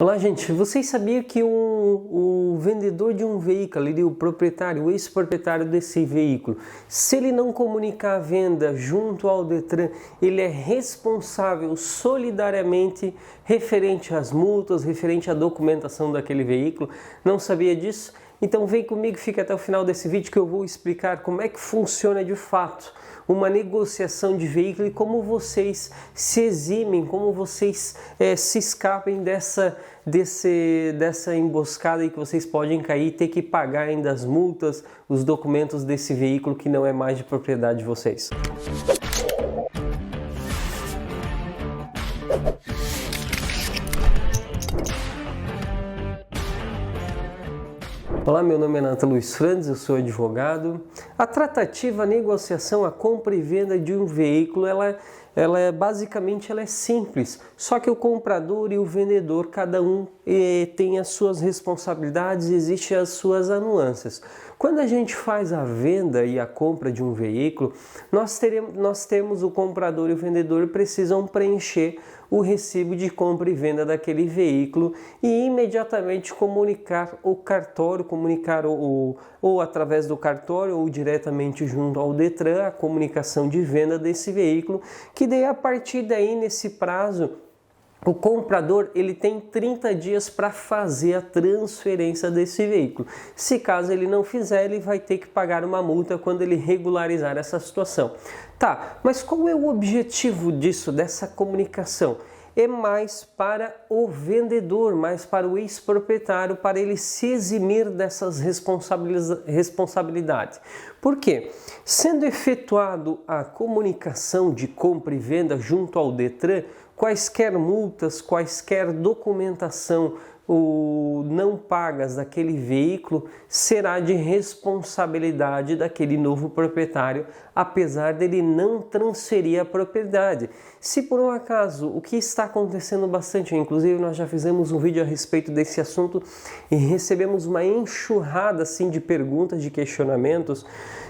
Olá, gente. Vocês sabiam que o vendedor de um veículo, o proprietário, o ex-proprietário desse veículo, se ele não comunicar a venda junto ao Detran, ele é responsável solidariamente referente às multas, referente à documentação daquele veículo? Não sabia disso? Então vem comigo, fica até o final desse vídeo que eu vou explicar como é que funciona de fato uma negociação de veículo e como vocês se eximem, como vocês se escapem dessa emboscada em que vocês podem cair e ter que pagar ainda as multas, os documentos desse veículo que não é mais de propriedade de vocês. Olá, meu nome é Nathan Luiz Franz, eu sou advogado. A tratativa, a negociação, a compra e venda de um veículo, basicamente é simples, só que o comprador e o vendedor, cada um tem as suas responsabilidades, existem as suas anuâncias. Quando a gente faz a venda e a compra de um veículo, nós temos o comprador e o vendedor precisam preencher o recibo de compra e venda daquele veículo e imediatamente comunicar o cartório, ou através do cartório ou diretamente junto ao Detran, a comunicação de venda desse veículo, que daí a partir daí, nesse prazo, o comprador ele tem 30 dias para fazer a transferência desse veículo. Se caso ele não fizer, ele vai ter que pagar uma multa quando ele regularizar essa situação. Tá, mas qual é o objetivo disso, dessa comunicação? É mais para o vendedor, mais para o ex-proprietário, para ele se eximir dessas responsabilidades. Por quê? Sendo efetuado a comunicação de compra e venda junto ao Detran, quaisquer multas, quaisquer documentação não pagas daquele veículo será de responsabilidade daquele novo proprietário, apesar dele não transferir a propriedade. Se por um acaso, o que está acontecendo bastante, inclusive nós já fizemos um vídeo a respeito desse assunto e recebemos uma enxurrada assim de perguntas, de questionamentos.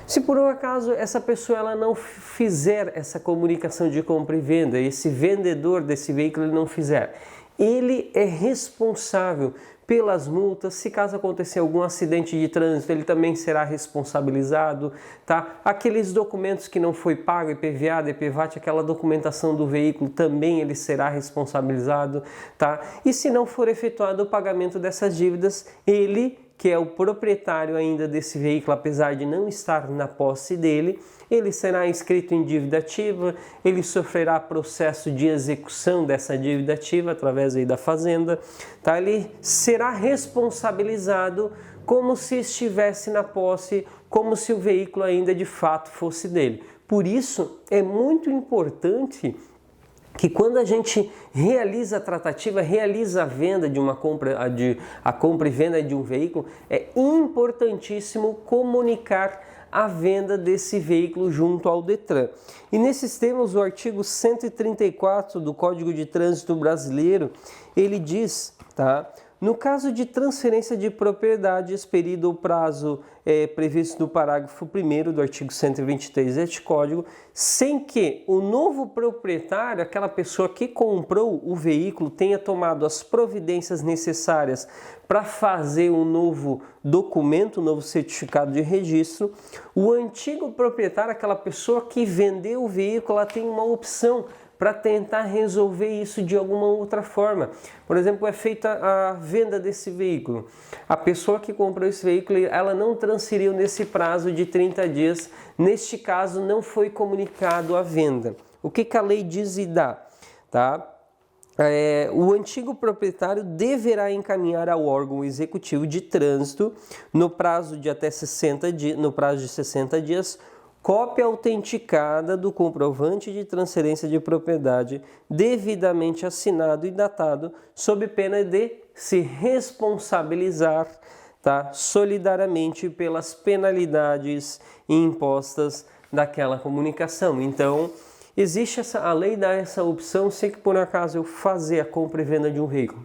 Se por um acaso essa pessoa ela não fizer essa comunicação de compra e venda, esse vendedor desse veículo ele não fizer, ele é responsável pelas multas. Se caso acontecer algum acidente de trânsito, ele também será responsabilizado, tá? Aqueles documentos que não foi pago, IPVA, DPVAT, aquela documentação do veículo, também ele será responsabilizado, tá? E se não for efetuado o pagamento dessas dívidas, ele, que é o proprietário ainda desse veículo, apesar de não estar na posse dele, ele será inscrito em dívida ativa, ele sofrerá processo de execução dessa dívida ativa através aí da fazenda, tá? Ele será responsabilizado como se estivesse na posse, como se o veículo ainda de fato fosse dele. Por isso é muito importante que quando a gente realiza a tratativa, realiza a venda de a compra e venda de um veículo, é importantíssimo comunicar a venda desse veículo junto ao Detran. E nesses termos, o artigo 134 do Código de Trânsito Brasileiro, ele diz, tá? No caso de transferência de propriedade, expedido o prazo previsto no parágrafo 1º do artigo 123 deste Código, sem que o novo proprietário, aquela pessoa que comprou o veículo, tenha tomado as providências necessárias para fazer um novo documento, um novo certificado de registro, o antigo proprietário, aquela pessoa que vendeu o veículo, ela tem uma opção para tentar resolver isso de alguma outra forma. Por exemplo, é feita a venda desse veículo. A pessoa que comprou esse veículo, ela não transferiu nesse prazo de 30 dias. Neste caso, não foi comunicado a venda. O que a lei diz e dá? Tá? O antigo proprietário deverá encaminhar ao órgão executivo de trânsito, no prazo de 60 dias, cópia autenticada do comprovante de transferência de propriedade devidamente assinado e datado, sob pena de se responsabilizar, tá, solidariamente pelas penalidades impostas daquela comunicação. Então, existe a lei dá essa opção, se que por acaso eu fazer a compra e venda de um veículo,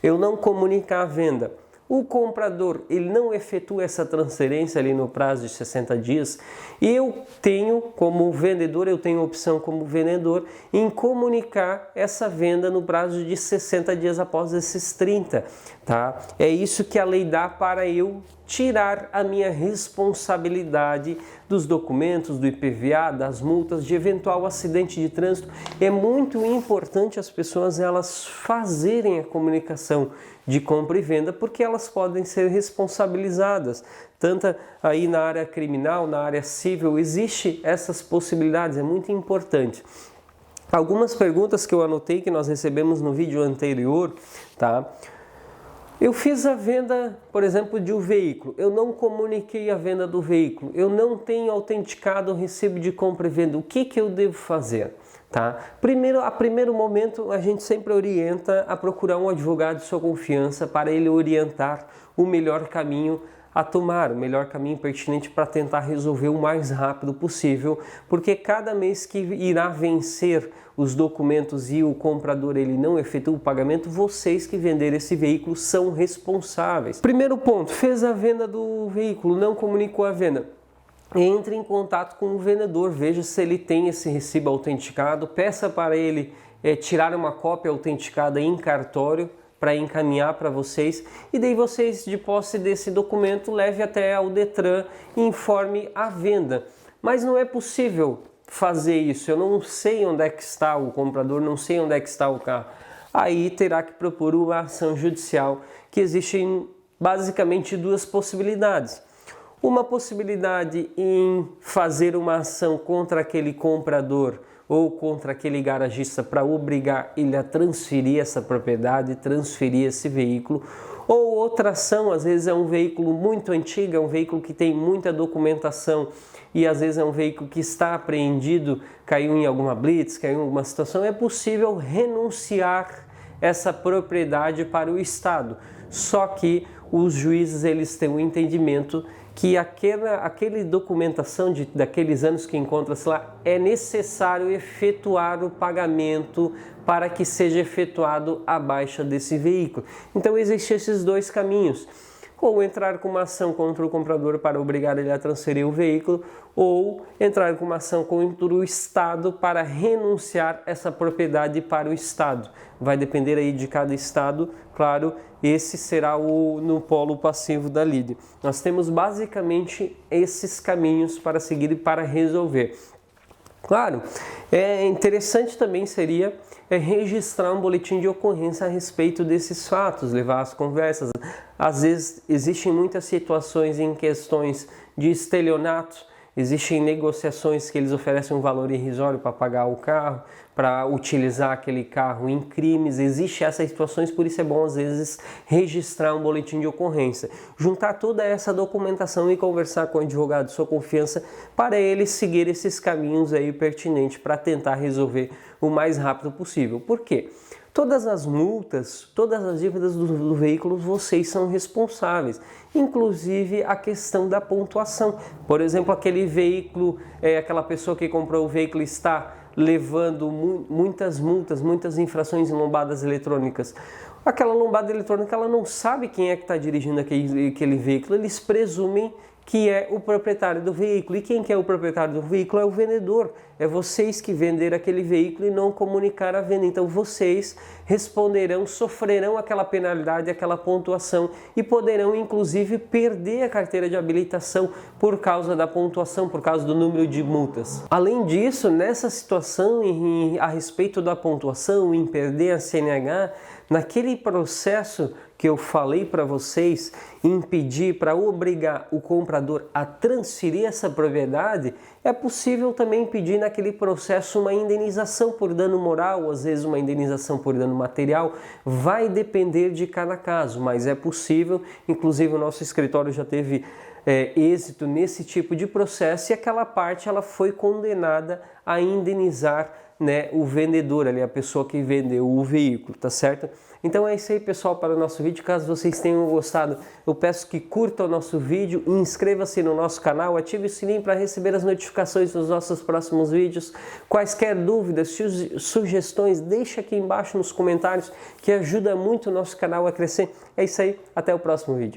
eu não comunicar a venda, o comprador ele não efetua essa transferência ali no prazo de 60 dias, eu tenho, como vendedor, eu tenho opção como vendedor em comunicar essa venda no prazo de 60 dias após esses 30, tá? É isso que a lei dá para eu tirar a minha responsabilidade dos documentos, do IPVA, das multas, de eventual acidente de trânsito. É muito importante as pessoas elas fazerem a comunicação de compra e venda, porque elas podem ser responsabilizadas. Tanto aí na área criminal, na área civil, existe essas possibilidades, é muito importante. Algumas perguntas que eu anotei que nós recebemos no vídeo anterior, tá? Eu fiz a venda, por exemplo, de um veículo, eu não comuniquei a venda do veículo, eu não tenho autenticado o recibo de compra e venda, o que eu devo fazer? Tá? A primeiro momento, a gente sempre orienta a procurar um advogado de sua confiança para ele orientar o melhor caminho a tomar, o melhor caminho pertinente para tentar resolver o mais rápido possível, porque cada mês que irá vencer os documentos e o comprador ele não efetua o pagamento, vocês que venderam esse veículo são responsáveis. Primeiro ponto, fez a venda do veículo, não comunicou a venda. Entre em contato com o vendedor, veja se ele tem esse recibo autenticado, peça para ele tirar uma cópia autenticada em cartório para encaminhar para vocês, e daí vocês, de posse desse documento, leve até ao Detran e informe a venda. Mas não é possível fazer isso, eu não sei onde é que está o comprador, não sei onde é que está o carro. Aí terá que propor uma ação judicial, que existem basicamente duas possibilidades. Uma possibilidade em fazer uma ação contra aquele comprador ou contra aquele garagista para obrigar ele a transferir essa propriedade, transferir esse veículo. Ou outra ação, às vezes é um veículo muito antigo, é um veículo que tem muita documentação e às vezes é um veículo que está apreendido, caiu em alguma blitz, caiu em alguma situação, é possível renunciar essa propriedade para o Estado. Só que os juízes eles têm um entendimento que aquele documentação daqueles anos que encontra-se lá, é necessário efetuar o pagamento para que seja efetuado a baixa desse veículo. Então existem esses dois caminhos, ou entrar com uma ação contra o comprador para obrigar ele a transferir o veículo, ou entrar com uma ação contra o Estado para renunciar essa propriedade para o Estado. Vai depender aí de cada Estado, claro, esse será no polo passivo da lide. Nós temos basicamente esses caminhos para seguir e para resolver. Claro, interessante também seria registrar um boletim de ocorrência a respeito desses fatos, levar as conversas. Às vezes existem muitas situações em questões de estelionato, existem negociações que eles oferecem um valor irrisório para pagar o carro, para utilizar aquele carro em crimes. Existem essas situações, por isso é bom às vezes registrar um boletim de ocorrência, juntar toda essa documentação e conversar com o advogado de sua confiança para ele seguir esses caminhos aí pertinentes para tentar resolver o mais rápido possível. Por quê? Todas as multas, todas as dívidas do veículo, vocês são responsáveis, inclusive a questão da pontuação. Por exemplo, aquele veículo, aquela pessoa que comprou o veículo está levando muitas multas, muitas infrações em lombadas eletrônicas. Aquela lombada eletrônica, ela não sabe quem é que está dirigindo aquele veículo, eles presumem que é o proprietário do veículo. E quem que é o proprietário do veículo? É o vendedor. É vocês que venderam aquele veículo e não comunicaram a venda. Então vocês responderão, sofrerão aquela penalidade, aquela pontuação e poderão inclusive perder a carteira de habilitação por causa da pontuação, por causa do número de multas. Além disso, nessa situação a respeito da pontuação, em perder a CNH, naquele processo que eu falei para vocês, impedir, para obrigar o comprador a transferir essa propriedade, é possível também pedir naquele processo uma indenização por dano moral, às vezes uma indenização por dano material, vai depender de cada caso, mas é possível. Inclusive o nosso escritório já teve êxito nesse tipo de processo, e aquela parte ela foi condenada a indenizar, né, o vendedor ali, a pessoa que vendeu o veículo, tá certo? Então é isso aí, pessoal, para o nosso vídeo. Caso vocês tenham gostado, eu peço que curtam o nosso vídeo, inscreva-se no nosso canal, ative o sininho para receber as notificações dos nossos próximos vídeos. Quaisquer dúvidas, sugestões, deixa aqui embaixo nos comentários, que ajuda muito o nosso canal a crescer. É isso aí, até o próximo vídeo.